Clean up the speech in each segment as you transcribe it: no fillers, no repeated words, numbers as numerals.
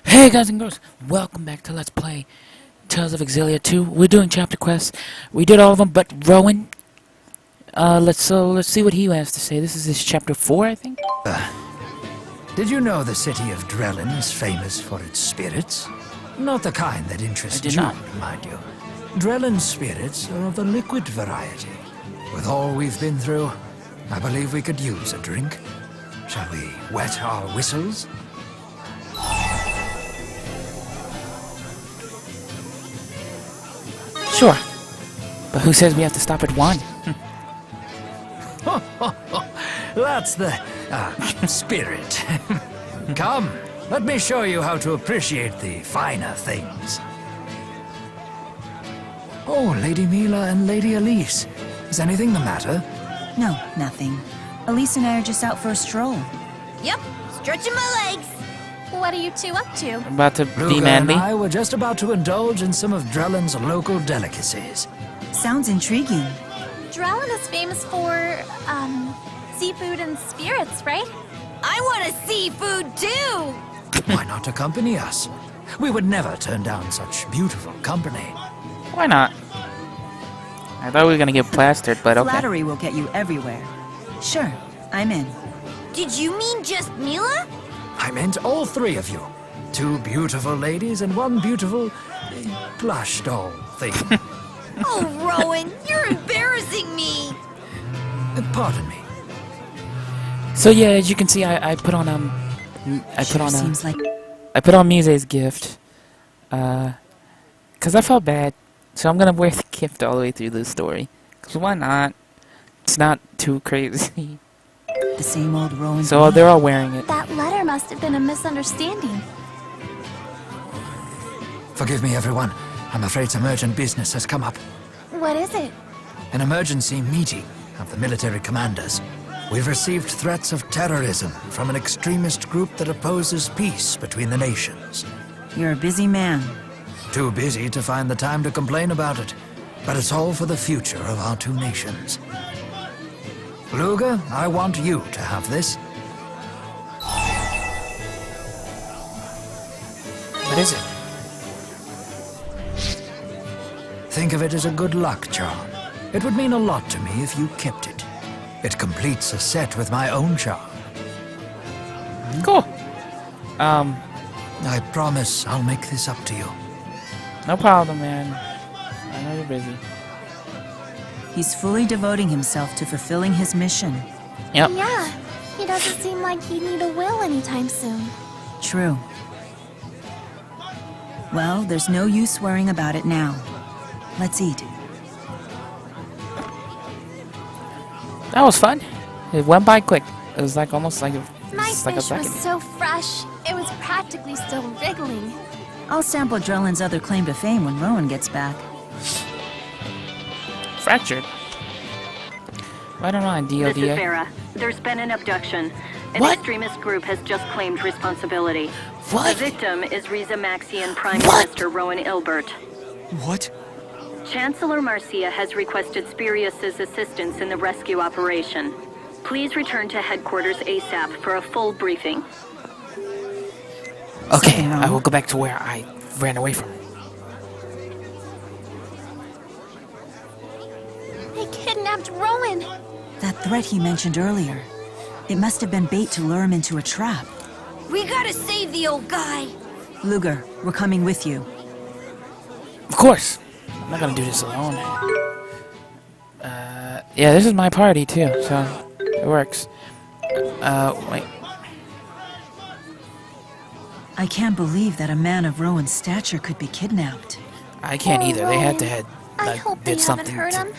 Hey guys and girls, welcome back to Let's Play Tales of Xillia 2. We're doing chapter quests. We did all of them, but Rowen, let's see what he has to say. This is his chapter 4, I think. Did you know the city of Drellin is famous for its spirits? Not the kind that interest I did you, not. mind you. Drellin's spirits are of the liquid variety. With all we've been through, I believe we could use a drink. Shall we wet our whistles? Sure. But who says we have to stop at 1? That's the spirit. Come, let me show you how to appreciate the finer things. Oh, Lady Mila and Lady Elise. Is anything the matter? No, nothing. Elise and I are just out for a stroll. Yep, stretching my legs. What are you two up to? About to be Luga and manly. I were just about to indulge in some of Drellin's local delicacies. Sounds intriguing. Drellin is famous for, seafood and spirits, right? I want a seafood too! Why not accompany us? We would never turn down such beautiful company. Why not? I thought we were gonna get plastered, but okay. Flattery will get you everywhere. Sure, I'm in. Did you mean just Mila? I meant all three of you. Two beautiful ladies and one beautiful plush doll thing. Oh, Rowen, you're embarrassing me! Pardon me. So yeah, as you can see, I put on Seems like I put on Mise's gift, cause I felt bad, so I'm gonna wear the gift all the way through this story. Cause why not? It's not too crazy. the same old Rowan. So they're all wearing it. That letter must have been a misunderstanding. Forgive me, everyone. I'm afraid some urgent business has come up. What is it? An emergency meeting of the military commanders. We've received threats of terrorism from an extremist group that opposes peace between the nations. You're a busy man. Too busy to find the time to complain about it. But it's all for the future of our two nations. Luga, I want you to have this. What is it? Think of it as a good luck charm. It would mean a lot to me if you kept it. It completes a set with my own charm. Cool. I promise I'll make this up to you. No problem, man. I know you're busy. He's fully devoting himself to fulfilling his mission. Yep. Yeah, he doesn't seem like he'd need a will anytime soon. True. Well, there's no use worrying about it now. Let's eat. That was fun. It went by quick. It was like almost like My just like a fish was second. so fresh, it was practically still wriggling. I'll sample Drellin's other claim to fame when Rowan gets back. Fractured. Right on, This is DODA. Vera. There's been an abduction. An What? extremist group has just claimed responsibility. What? The victim is Riza Maxian Prime What? Minister Rowen Ilbert. What? Chancellor Marcia has requested Spirius's assistance in the rescue operation. Please return to headquarters ASAP for a full briefing. Okay, Something wrong? I will go back to where I ran away from. They kidnapped Rowen. That threat he mentioned earlier. It must have been bait to lure him into a trap. We gotta save the old guy. Luger, we're coming with you. Of course. I'm not gonna do this alone. Yeah, this is my party too, so it works. Wait. I can't believe that a man of Rowan's stature could be kidnapped. I can't Oh, either. They had to Rowan. had I like hope they did haven't something hurt to him.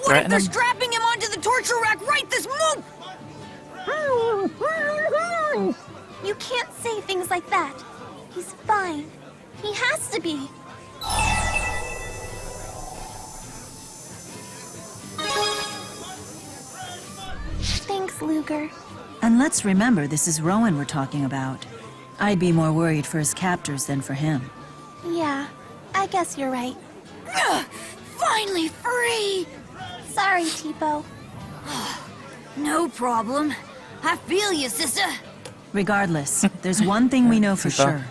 threaten him. strapping him onto the torture rack right this moment? You can't say things like that. He's fine. He has to be. Thanks, Luger. And let's remember, this is Rowan we're talking about. I'd be more worried for his captors than for him. Yeah, I guess you're right. Finally free! Sorry, Tipo. No problem. I feel you, sister. Regardless, there's one thing we know for Super. sure.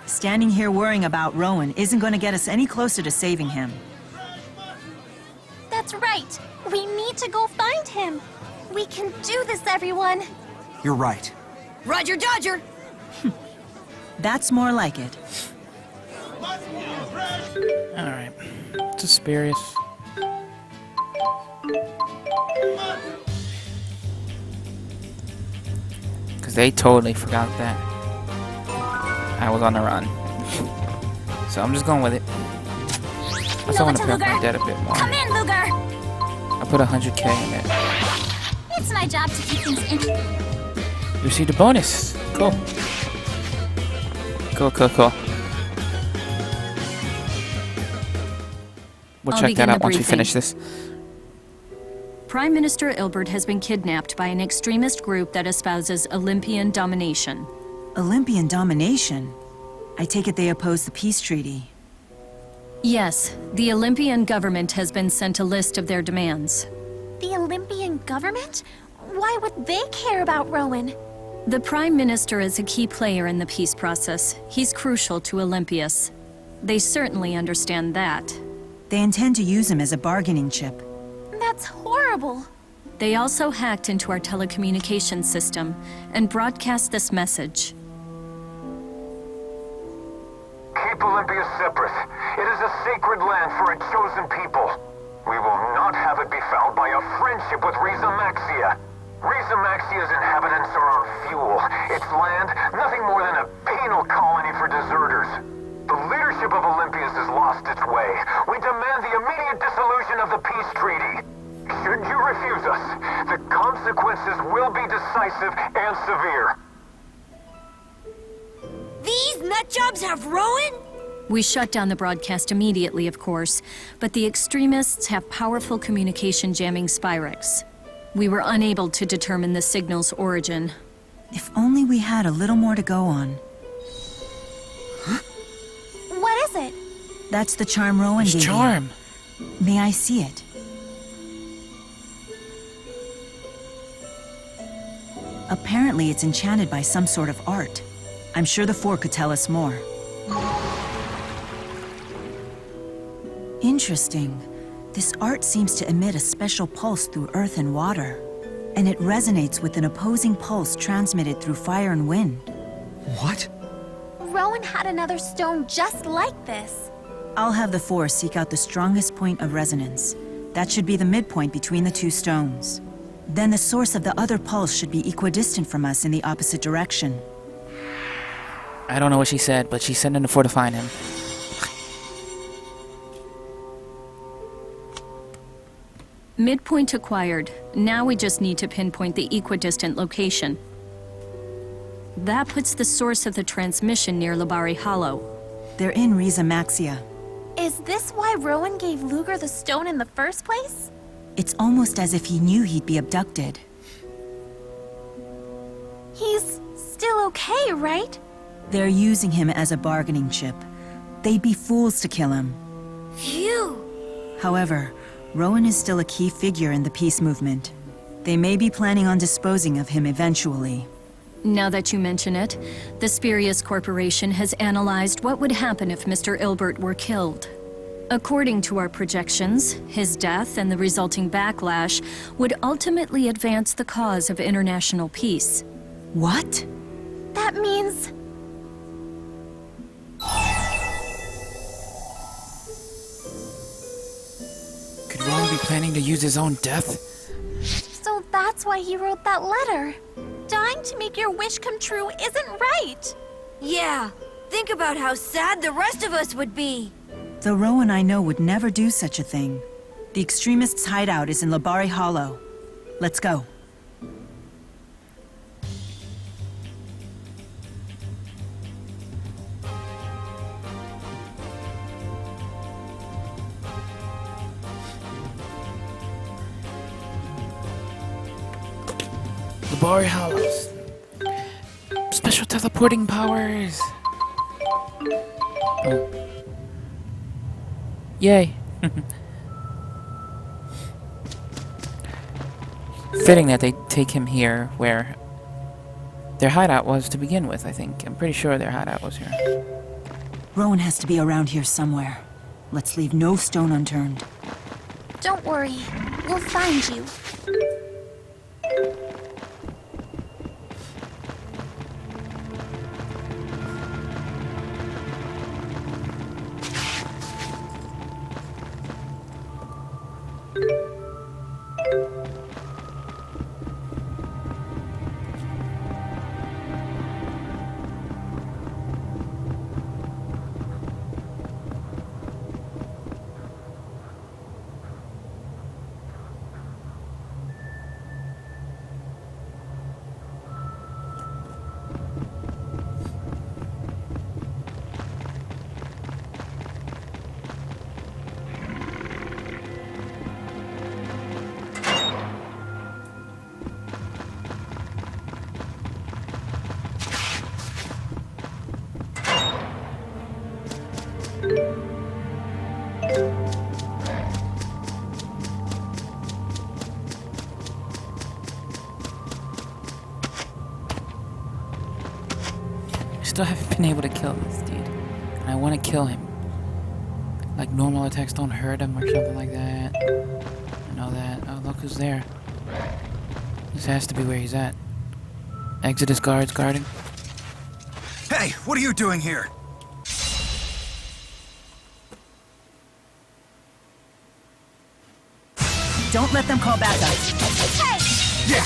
Standing here worrying about Rowen isn't going to get us any closer to saving him. That's right. We need to go find him. We can do this, everyone. You're right. Roger Dodger. That's more like it. Alright. It's Spirius. Because they totally forgot that I was on the run. So I'm just going with it. I also want to pay off my debt a bit more. Come in, Luger. I put 100k in it. It's my job to keep things in. You received a bonus. Cool. Cool. We'll I'll check that begin out the once we briefing. finish this. Prime Minister Ilbert has been kidnapped by an extremist group that espouses Olympian domination. Olympian domination? I take it they oppose the peace treaty. Yes, the Olympian government has been sent a list of their demands. The Olympian government? Why would they care about Rowen? The Prime Minister is a key player in the peace process. He's crucial to Olympius. They certainly understand that. They intend to use him as a bargaining chip. That's horrible. They also hacked into our telecommunications system and broadcast this message. Keep Olympia separate. It is a sacred land for a chosen people. We will not have it befouled by a friendship with Riza Maxia. Riza Maxia's inhabitants are our fuel. Its land, nothing more than a penal colony for deserters. The leadership of Olympias has lost its way. We demand the immediate dissolution of the peace treaty. Should you refuse us, the consequences will be decisive and severe. These nutjobs have Rowen? We shut down the broadcast immediately, of course, but the extremists have powerful communication jamming Spyrex. We were unable to determine the signal's origin. If only we had a little more to go on. What is it? That's the charm Rowen It's gave you. charm. May I see it? Apparently it's enchanted by some sort of art. I'm sure the Four could tell us more. Interesting. This art seems to emit a special pulse through earth and water. And it resonates with an opposing pulse transmitted through fire and wind. What? Rowen had another stone just like this. I'll have the Four seek out the strongest point of resonance. That should be the midpoint between the two stones. Then the source of the other pulse should be equidistant from us in the opposite direction. I don't know what she said, but she's sending the Four to find him. Midpoint acquired. Now we just need to pinpoint the equidistant location. That puts the source of the transmission near Labari Hollow. They're in Riza Maxia. Is this why Rowen gave Luger the stone in the first place? It's almost as if he knew he'd be abducted. He's still okay, right? They're using him as a bargaining chip. They'd be fools to kill him. Phew. However, Rowen is still a key figure in the peace movement. They may be planning on disposing of him eventually. Now that you mention it, the Spirius Corporation has analyzed what would happen if Mr. Ilbert were killed. According to our projections, his death and the resulting backlash would ultimately advance the cause of international peace. What? That means... Could Rowen be planning to use his own death? So that's why he wrote that letter. Dying to make your wish come true isn't right. Yeah, think about how sad the rest of us would be. The Rowen I know would never do such a thing. The extremists' hideout is in Labari Hollow. Let's go. Labari Hollows. Special teleporting powers. Oh. Yay. Fitting that they take him here where their hideout was to begin with, I think. I'm pretty sure their hideout was here. Rowen has to be around here somewhere. Let's leave no stone unturned. Don't worry. We'll find you. Still haven't been able to kill this dude. And I want to kill him. Like normal attacks don't hurt him or something like that. I know that. Oh, look who's there. This has to be where he's at. Exodus guards guarding. Hey, what are you doing here? Don't let them call back up. Yeah!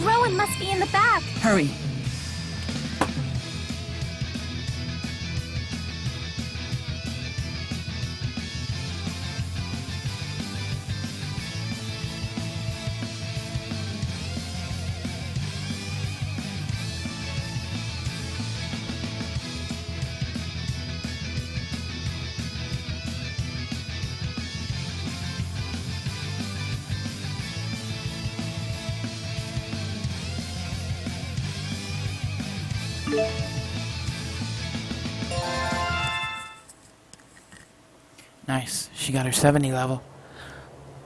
Rowen must be in the back. Hurry. Nice. She got her 70 level.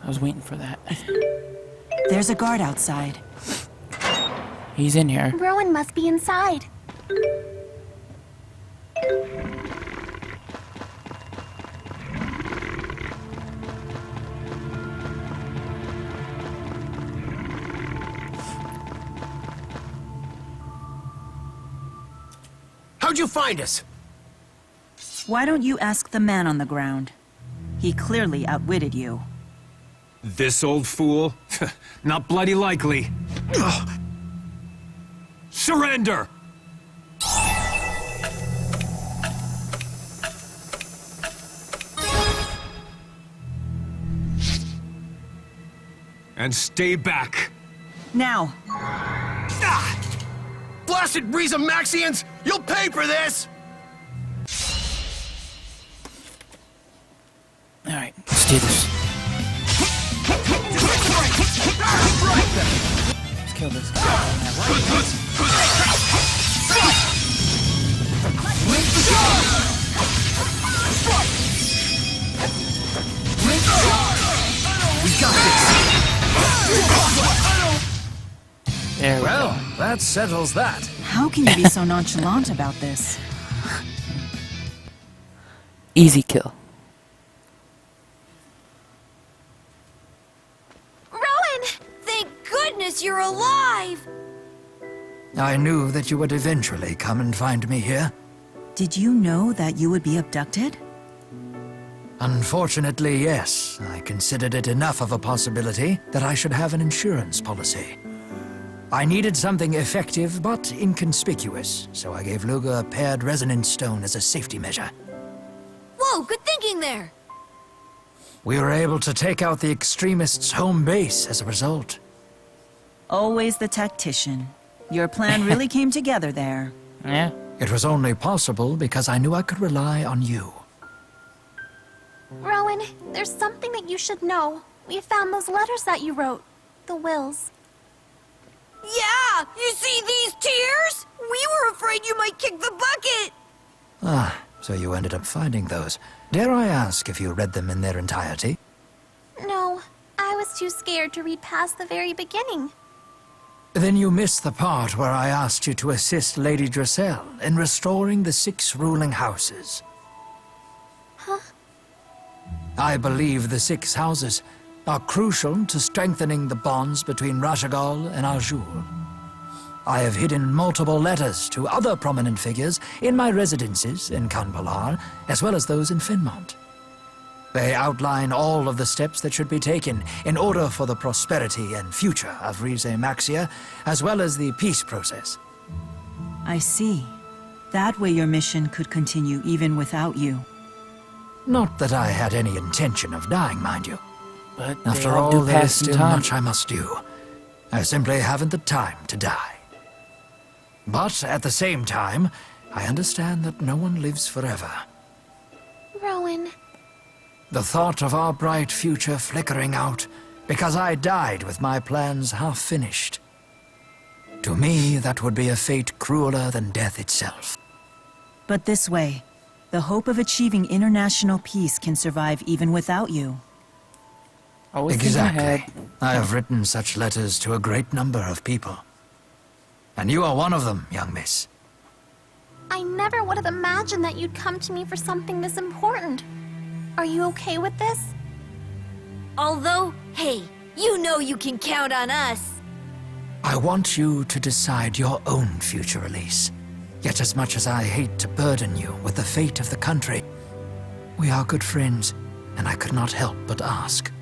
I was waiting for that. There's a guard outside. He's in here. Rowen must be inside. How'd you find us? Why don't you ask the man on the ground? He clearly outwitted you. This old fool? Not bloody likely. Ugh. Surrender! And stay back. Now! Ah! Blasted Maxians! You'll pay for this! Alright, let's do this. Let's kill this guy. We got this! There we Well, go. that settles that. How can you be so nonchalant about this? Easy kill. Rowen! Thank goodness you're alive! I knew that you would eventually come and find me here. Did you know that you would be abducted? Unfortunately, yes. I considered it enough of a possibility that I should have an insurance policy. I needed something effective but inconspicuous, so I gave Luga a paired resonance stone as a safety measure. Whoa, good thinking there! We were able to take out the extremists' home base as a result. Always the tactician. Your plan really came together there. Yeah? It was only possible because I knew I could rely on you. Rowen, there's something that you should know. We found those letters that you wrote. The wills. Yeah! You see these tears? We were afraid you might kick the bucket! Ah, so you ended up finding those. Dare I ask if you read them in their entirety? No, I was too scared to read past the very beginning. Then you missed the part where I asked you to assist Lady Dressel in restoring the 6 ruling houses. Huh? I believe the 6 houses are crucial to strengthening the bonds between Rashagal and Arjul. I have hidden multiple letters to other prominent figures in my residences in Kanbalar, as well as those in Finmont. They outline all of the steps that should be taken in order for the prosperity and future of Rize Maxia, as well as the peace process. I see. That way your mission could continue even without you. Not that I had any intention of dying, mind you. But After they all all, do there is pass some still time. much I must do. I simply haven't the time to die. But at the same time, I understand that no one lives forever. Rowen, The thought of our bright future flickering out because I died with my plans half finished. To me, that would be a fate crueler than death itself. But this way, the hope of achieving international peace can survive even without you. Always think ahead. Exactly. I have written such letters to a great number of people. And you are one of them, young miss. I never would have imagined that you'd come to me for something this important. Are you okay with this? Although, hey, you know you can count on us. I want you to decide your own future, Elise. Yet as much as I hate to burden you with the fate of the country, we are good friends, and I could not help but ask.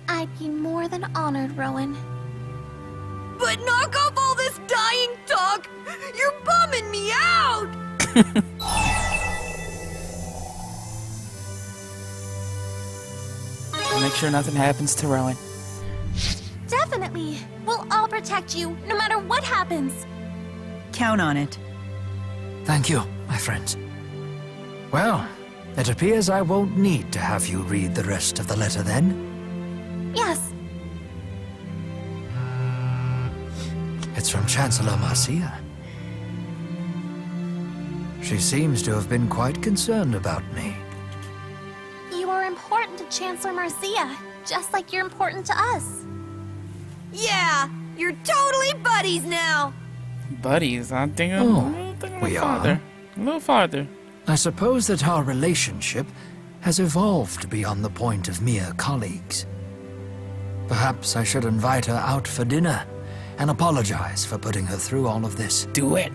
I'd be more than honored, Rowen. But knock off all this dying talk! You're bumming me out! Make sure nothing happens to Rowen. Definitely. We'll all protect you, no matter what happens. Count on it. Thank you, my friends. Well, it appears I won't need to have you read the rest of the letter then. Yes. It's from Chancellor Marcia. She seems to have been quite concerned about me. You are important to Chancellor Marcia, just like you're important to us. Yeah, you're totally buddies now! Buddies, I'm thinking, Oh, a little we farther. are? A little farther. I suppose that our relationship has evolved beyond the point of mere colleagues. Perhaps I should invite her out for dinner and apologize for putting her through all of this. Do it.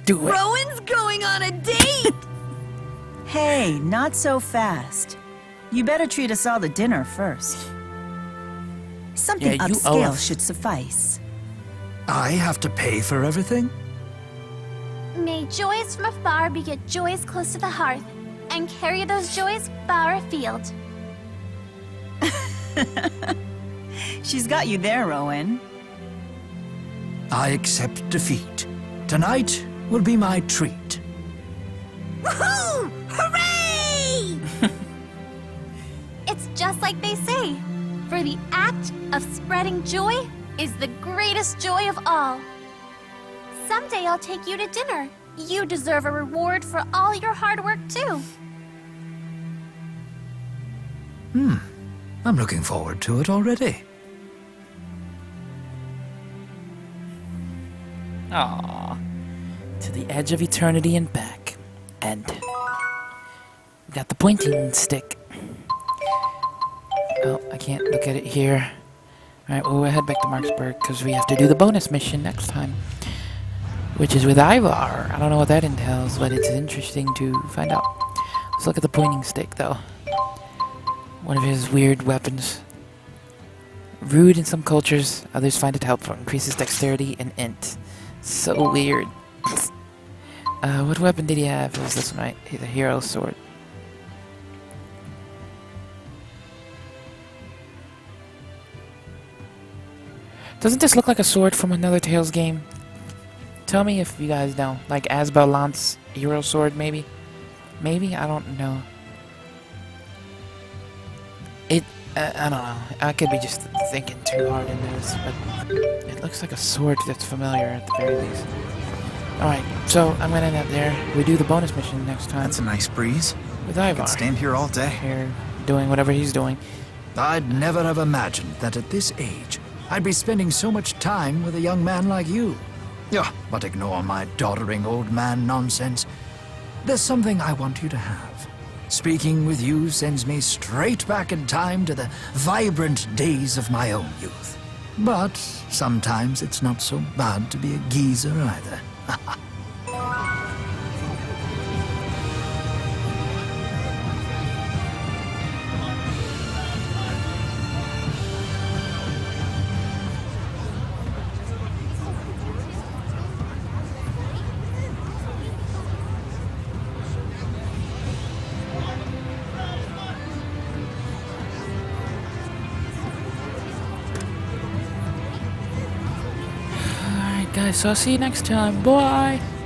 Do it. Rowan's going on a date! Hey, not so fast. You better treat us all to dinner first. Something Yeah, you owe upscale us. should suffice. I have to pay for everything? May joys from afar beget joys close to the hearth, and carry those joys far afield. She's got you there, Rowen. I accept defeat. Tonight will be my treat. Woohoo! Hooray! It's just like they say, for the act of spreading joy is the greatest joy of all. Someday I'll take you to dinner. You deserve a reward for all your hard work, too. I'm looking forward to it already. Aww. To the edge of eternity and back. And we got the pointing stick. Oh, I can't look at it here. Alright, well, we'll head back to Marksburg because we have to do the bonus mission next time. Which is with Ivar. I don't know what that entails, but it's interesting to find out. Let's look at the pointing stick, though. One of his weird weapons. Rude in some cultures, others find it helpful. Increases dexterity and int. So weird. What weapon did he have? It was this one, right? The hero sword. Doesn't this look like a sword from another Tales game? Tell me if you guys know. Like Asbel Lance hero sword, maybe? Maybe? I don't know. I don't know. I could be just thinking too hard into this, but it looks like a sword that's familiar at the very least. Alright, so I'm gonna end up there. We do the bonus mission next time. That's a nice breeze. With I Ivar. could stand here all day. Here, doing whatever he's doing. I'd never have imagined that at this age, I'd be spending so much time with a young man like you. Yeah, but ignore my doddering old man nonsense. There's something I want you to have. Speaking with you sends me straight back in time to the vibrant days of my own youth. But sometimes it's not so bad to be a geezer either. Alright guys, so I'll see you next time. Bye!